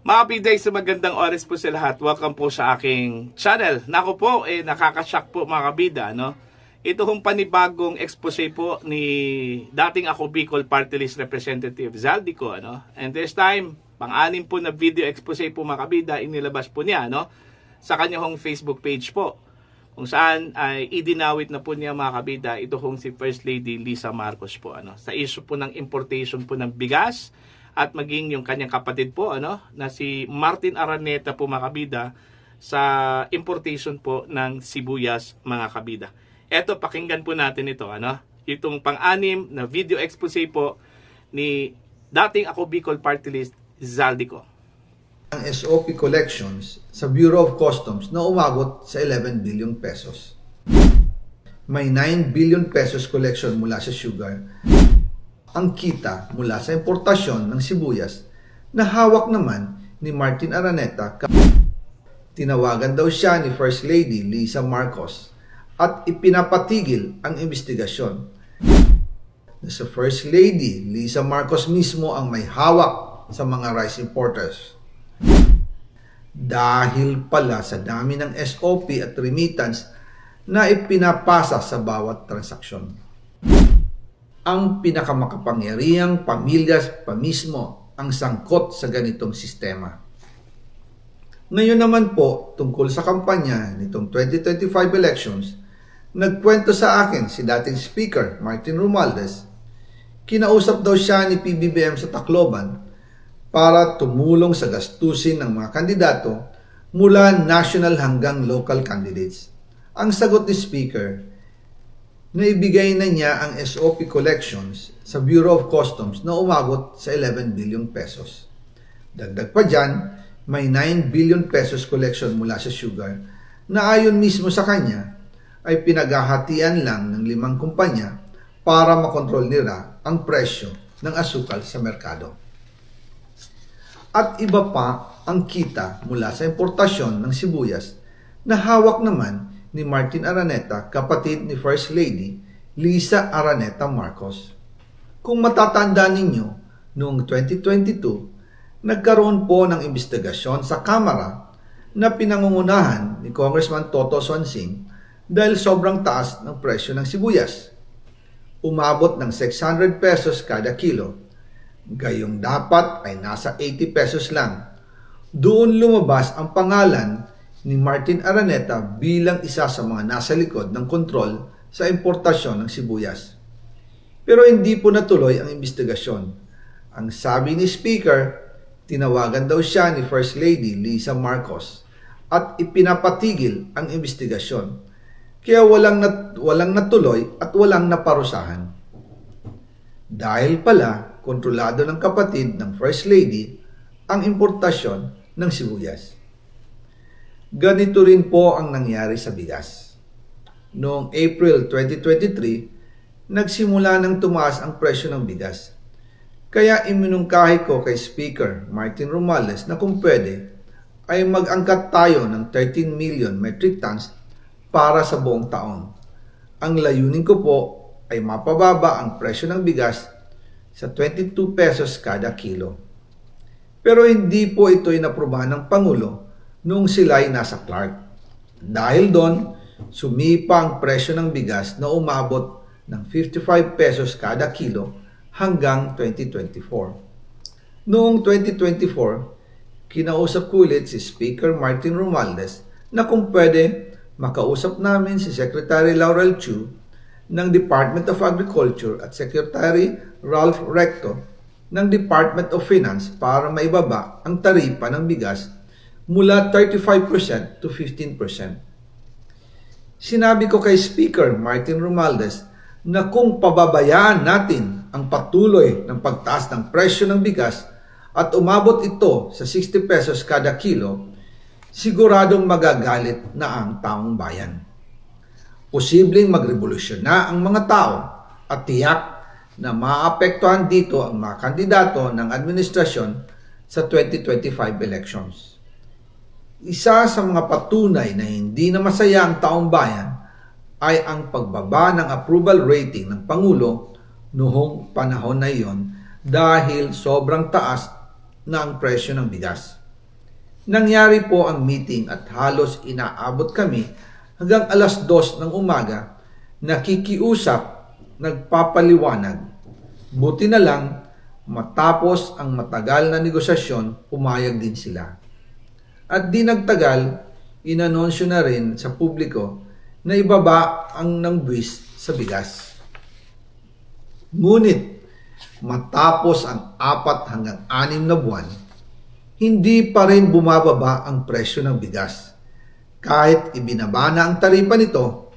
Mga Piday, sa magandang oras po sa lahat. Welcome po sa aking channel. Nako po, nakakashock po mga kabida, no? Ito hong panibagong expose po ni dating ako Bicol Party List Representative Zaldico, ano? And this time, pang-anim po na video expose po mga kabida, inilabas po niya, no? Sa kanyang Facebook page po. Kung saan ay idinawit na po niya mga kabida, ito hong si First Lady Lisa Marcos po, ano? Sa issue po ng importation po ng bigas, at maging yung kanyang kapatid po, ano, na si Martin Araneta po mga kabida, sa importation po ng sibuyas mga kabida. Eto, pakinggan po natin ito, ano, itong pang-anim na video expose po ni dating ako Bicol Party List Zaldico. Ang SOP collections sa Bureau of Customs na umabot sa 11 billion pesos. May 9 billion pesos collection mula sa sugar. Ang kita mula sa importasyon ng sibuyas na hawak naman ni Martin Araneta. Tinawagan daw siya ni First Lady Lisa Marcos at ipinapatigil ang investigasyon. Na sa First Lady Lisa Marcos mismo ang may hawak sa mga rice importers. Dahil pala sa dami ng SOP at remittance na ipinapasa sa bawat transaksyon. Ang pinakamakapangyarihang pamilya pa mismo ang sangkot sa ganitong sistema. Ngayon naman po, tungkol sa kampanya nitong 2025 elections, nagkwento sa akin si dating Speaker Martin Romualdez. Kinausap daw siya ni PBBM sa Tacloban para tumulong sa gastusin ng mga kandidato mula national hanggang local candidates. Ang sagot ni Speaker, naibigay na niya ang SOP collections sa Bureau of Customs na umabot sa 11 billion pesos. Dagdag pa dyan, may 9 billion pesos collection mula sa sugar na ayon mismo sa kanya ay pinaghahatian lang ng 5 kumpanya para makontrol nila ang presyo ng asukal sa merkado. At iba pa ang kita mula sa importasyon ng sibuyas na hawak naman ni Martin Araneta, kapatid ni First Lady Lisa Araneta Marcos. Kung matatandaan ninyo, noong 2022, nagkaroon po ng investigasyon sa Kamara na pinangungunahan ni Congressman Toto Swansing dahil sobrang taas ng presyo ng sibuyas. Umabot ng 600 pesos kada kilo. Gayong dapat ay nasa 80 pesos lang. Doon lumabas ang pangalan ni Martin Araneta bilang isa sa mga nasa likod ng kontrol sa importasyon ng sibuyas. Pero hindi po natuloy ang investigasyon. Ang sabi ni Speaker, tinawagan daw siya ni First Lady Lisa Marcos at ipinapatigil ang investigasyon. Kaya walang natuloy at walang naparusahan. Dahil pala, kontrolado ng kapatid ng First Lady ang importasyon ng sibuyas. Ganito rin po ang nangyari sa bigas. Noong April 2023, nagsimula nang tumaas ang presyo ng bigas. Kaya iminungkahi ko kay Speaker Martin Romualdez na kung pwede ay mag-angkat tayo ng 13 million metric tons para sa buong taon. Ang layunin ko po ay mapababa ang presyo ng bigas sa 22 pesos kada kilo. Pero hindi po ito inaprubahan ng Pangulo noong sila'y nasa Clark. Dahil doon, sumipa ang presyo ng bigas na umabot ng 55 pesos kada kilo hanggang 2024. Noong 2024, kinausap ko ulit si Speaker Martin Romualdez na kung pwede makausap namin si Secretary Laurel Chu ng Department of Agriculture at Secretary Ralph Recto ng Department of Finance para maibaba ang taripa ng bigas mula 35% to 15%. Sinabi ko kay Speaker Martin Romualdez na kung pababayaan natin ang patuloy ng pagtaas ng presyo ng bigas at umabot ito sa 60 pesos kada kilo, siguradong magagalit na ang taong bayan. Posibleng magrevolusyon na ang mga tao at tiyak na maapektuhan dito ang mga kandidato ng administrasyon sa 2025 elections. Isa sa mga patunay na hindi na masaya ang taong bayan ay ang pagbaba ng approval rating ng Pangulo noong panahon na iyon dahil sobrang taas na ang presyo ng bigas. Nangyari po ang meeting at halos inaabot kami hanggang alas 2 ng umaga, nakikiusap, nagpapaliwanag. Buti na lang, matapos ang matagal na negosasyon, pumayag din sila. At di nagtagal, inanonsyo na rin sa publiko na ibaba ang nangbuwis sa bigas. Ngunit, matapos ang 4 hanggang 6 na buwan, hindi pa rin bumababa ang presyo ng bigas. Kahit ibinaba na ang taripa nito,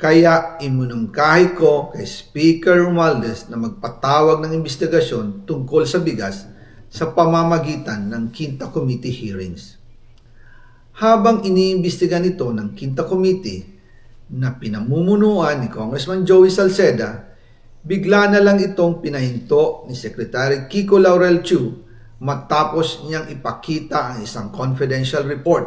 kaya iminungkahi ko kay Speaker Romualdez na magpatawag ng investigasyon tungkol sa bigas sa pamamagitan ng Quinta Committee hearings. Habang iniimbestiga nito ng Quinta Committee na pinamumunuan ni Congressman Joey Salceda, bigla na lang itong pinahinto ni Secretary Kiko Laurel Chu matapos niyang ipakita ang isang confidential report.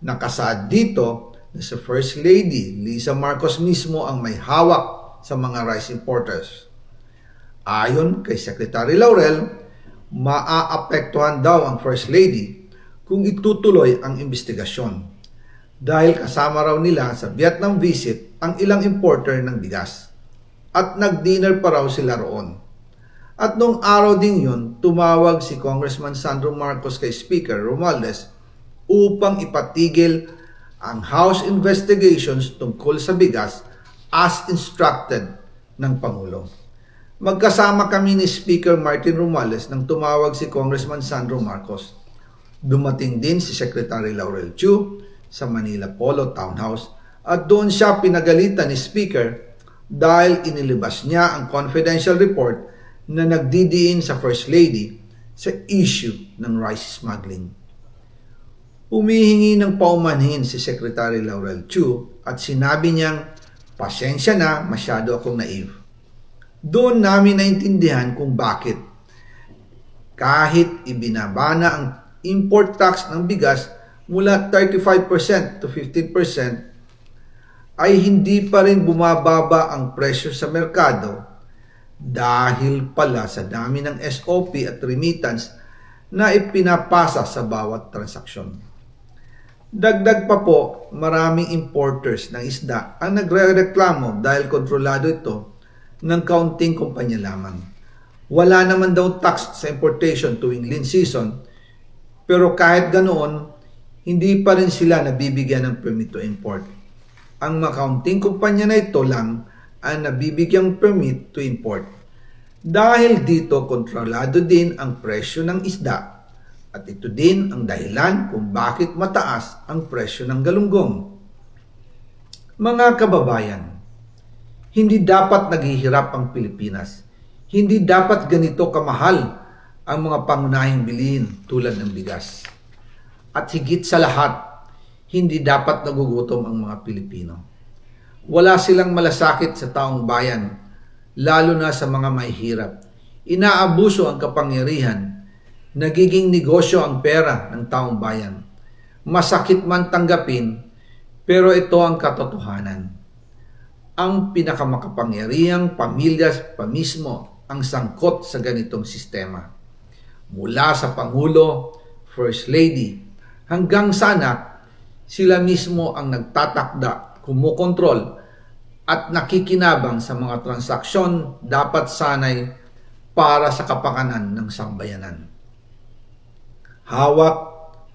Nakasaad dito na si First Lady Lisa Marcos mismo ang may hawak sa mga rice importers. Ayon kay Secretary Laurel, maaapektuhan daw ang First Lady kung itutuloy ang investigasyon dahil kasama raw nila sa Vietnam visit ang ilang importer ng bigas at nag-dinner pa raw sila roon. At nung araw din yun, tumawag si Congressman Sandro Marcos kay Speaker Romualdez upang ipatigil ang House investigations tungkol sa bigas as instructed ng Pangulo. Magkasama kami ni Speaker Martin Romualdez nang tumawag si Congressman Sandro Marcos. Dumating din si Secretary Laurel Chu sa Manila Polo Townhouse at doon siya pinagalitan ni Speaker dahil inilabas niya ang confidential report na nagdidiin sa First Lady sa issue ng rice smuggling. Humihingi ng paumanhin si Secretary Laurel Chu at sinabi niyang, pasensya na, masyado akong naive. Doon namin naintindihan kung bakit. Kahit ibinaba na ang import tax ng bigas mula 35% to 15%, ay hindi pa rin bumababa ang presyo sa merkado dahil pala sa dami ng SOP at remittance na ipinapasa sa bawat transaksyon. Dagdag pa po, maraming importers ng isda ang nagre-reklamo dahil kontrolado ito ng kaunting kumpanya lamang. Wala naman daw tax sa importation tuwing lean season, pero kahit ganoon, hindi pa rin sila nabibigyan ng permit to import. Ang makaunting kumpanya na ito lang ang nabibigyang permit to import. Dahil dito, kontrolado din ang presyo ng isda at ito din ang dahilan kung bakit mataas ang presyo ng galunggong. Mga kababayan, hindi dapat naghihirap ang Pilipinas. Hindi dapat ganito kamahal ang mga pangunahing bilihin tulad ng bigas. At higit sa lahat, hindi dapat nagugutom ang mga Pilipino. Wala silang malasakit sa taong bayan, lalo na sa mga mahihirap. Inaabuso ang kapangyarihan, nagiging negosyo ang pera ng taong bayan. Masakit man tanggapin, pero ito ang katotohanan. Ang pinakamakapangyarihang pamilya pa mismo ang sangkot sa ganitong sistema. Mula sa Pangulo, First Lady, hanggang sa anak, sila mismo ang nagtatakda, kumukontrol, at nakikinabang sa mga transaksyon dapat sanay para sa kapakanan ng sambayanan. Hawak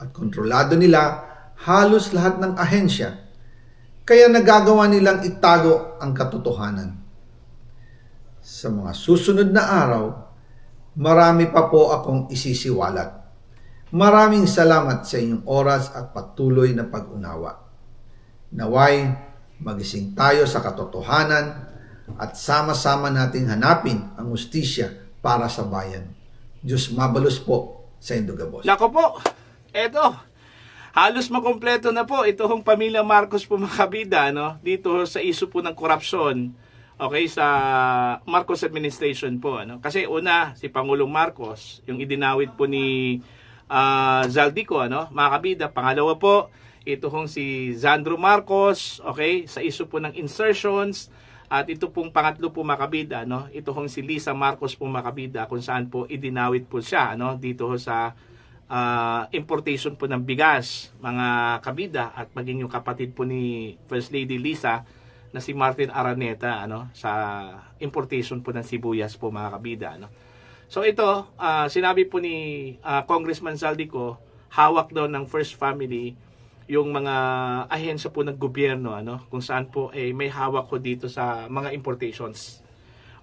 at kontrolado nila halos lahat ng ahensya, kaya nagagawa nilang itago ang katotohanan. Sa mga susunod na araw, marami pa po akong isisiwalat. Maraming salamat sa inyong oras at patuloy na pag-unawa. Naway, magising tayo sa katotohanan at sama-sama nating hanapin ang hustisya para sa bayan. Diyos mabalos po sa Indugabos. Nako po, eto, halos makompleto na po ito hong pamilya Marcos po mga kabida, no? Dito sa issue po ng korupsyon, okay, sa Marcos administration po. Ano? Kasi una, si Pangulong Marcos, yung idinawit po ni Zaldico, ano? Mga kabida. Pangalawa po, ito hong si Sandro Marcos, okay, sa issue po ng insertions. At ito pong pangatlo po makabida, no? Ito hong si Lisa Marcos po makabida kung saan po idinawit po siya, no? Dito ho sa importation po ng bigas, mga kabida, at maging yung kapatid po ni First Lady Lisa na si Martin Araneta, sa importation po ng sibuyas po, mga kabida. So ito, sinabi po ni Congressman Zaldico, hawak daw ng First Family yung mga ahensya po ng gobyerno, kung saan po may hawak ko dito sa mga importations.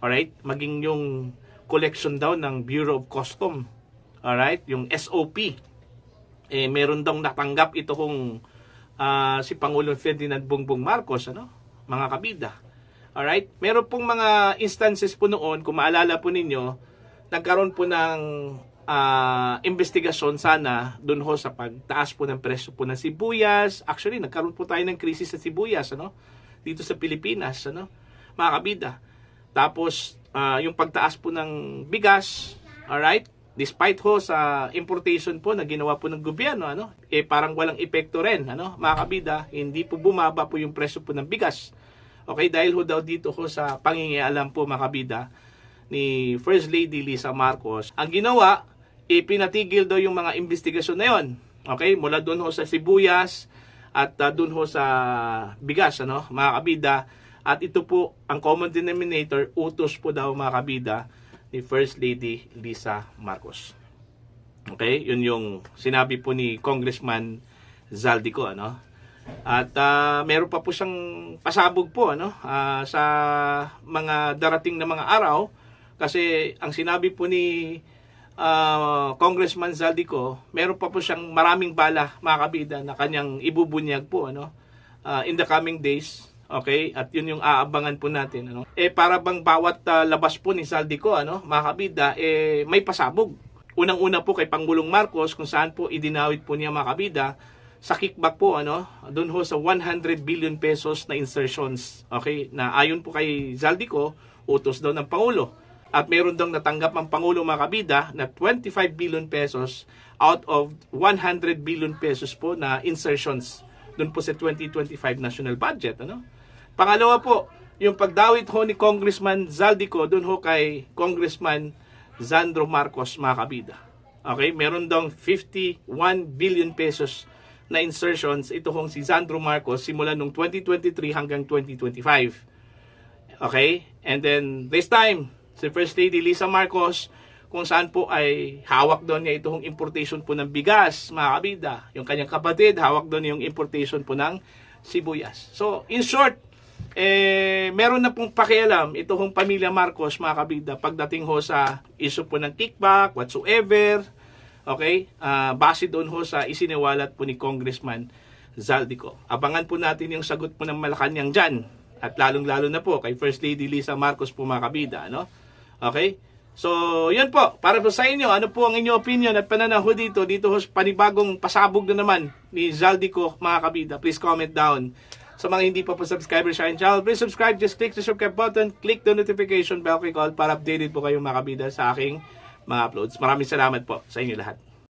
Alright? Maging yung collection daw ng Bureau of Custom. Alright? Yung SOP. Meron daw natanggap ito kung si Pangulong Ferdinand Bongbong Marcos, mga kabida. Alright? Meron pong mga instances po noon, kung maalala po ninyo, nagkaroon po ng investigasyon sana doon ho sa pagtaas po ng presyo po ng sibuyas. Actually, nagkaroon po tayo ng krisis sa sibuyas, dito sa Pilipinas, mga kabida. Tapos, yung pagtaas po ng bigas, alright, despite ho sa importation po na ginawa po ng gobyerno, parang walang epekto rin, mga kabida, hindi po bumaba po yung presyo po ng bigas. Okay, dahil ho daw dito ho sa pangingialam po, mga kabida, ni First Lady Lisa Marcos. Ang ginawa, pinatigil daw yung mga investigasyon na yon. Okay, mula doon ho sa sibuyas at doon ho sa bigas, mga kabida. At ito po, ang common denominator, utos po daw, mga kabida, ni First Lady Lisa Marcos. Okay, yun yung sinabi po ni Congressman Zaldico, At meron pa po siyang pasabog po, sa mga darating na mga araw, kasi ang sinabi po ni Congressman Zaldico, meron pa po siyang maraming bala, mga kabida, na kanyang ibubunyag po, in the coming days. Okay? At yun yung aabangan po natin, para bang bawat labas po ni Zaldico, mga kabida, may pasabog. Unang-una po kay Pangulong Marcos, kung saan po idinawit po niya, mga kabida, sa kickback po, doon ho sa 100 billion pesos na insertions. Okay? Na ayon po kay Zaldico, utos daw ng Pangulo. At meron daw natanggap ang Pangulo, mga kabida, na 25 billion pesos out of 100 billion pesos po na insertions doon po sa 2025 national budget. Pangalawa po, yung pagdawit ho ni Congressman Zaldico doon ho kay Congressman Sandro Marcos, mga kabida. Okay, meron daw 51 billion pesos na insertions ito hong si Sandro Marcos simula nung 2023 hanggang 2025. Okay? And then this time, si First Lady Lisa Marcos, kung saan po ay hawak doon niya itong importation po ng bigas, mga kabida. Yung kanyang kapatid, hawak doon yung importation po ng sibuyas. So, in short, meron na pong pakialam itong pamilya Marcos, mga kabida, pagdating ho sa issue po ng kickback, whatsoever. Okay? Base doon ho sa isiniwalat po ni Congressman Zaldico. Abangan po natin yung sagot po ng Malacanang dyan. At lalong-lalo na po kay First Lady Lisa Marcos po, mga kabida, Okay? So, yun po. Para po sa inyo, ano po ang inyong opinion at pananaw dito ho panibagong pasabog na naman ni Zaldico, mga kabida. Please comment down. Sa mga hindi pa po subscriber sa aking channel, please subscribe. Just click the subscribe button, click the notification bell, click all para updated po kayo, mga kabida, sa aking mga uploads. Maraming salamat po sa inyo lahat.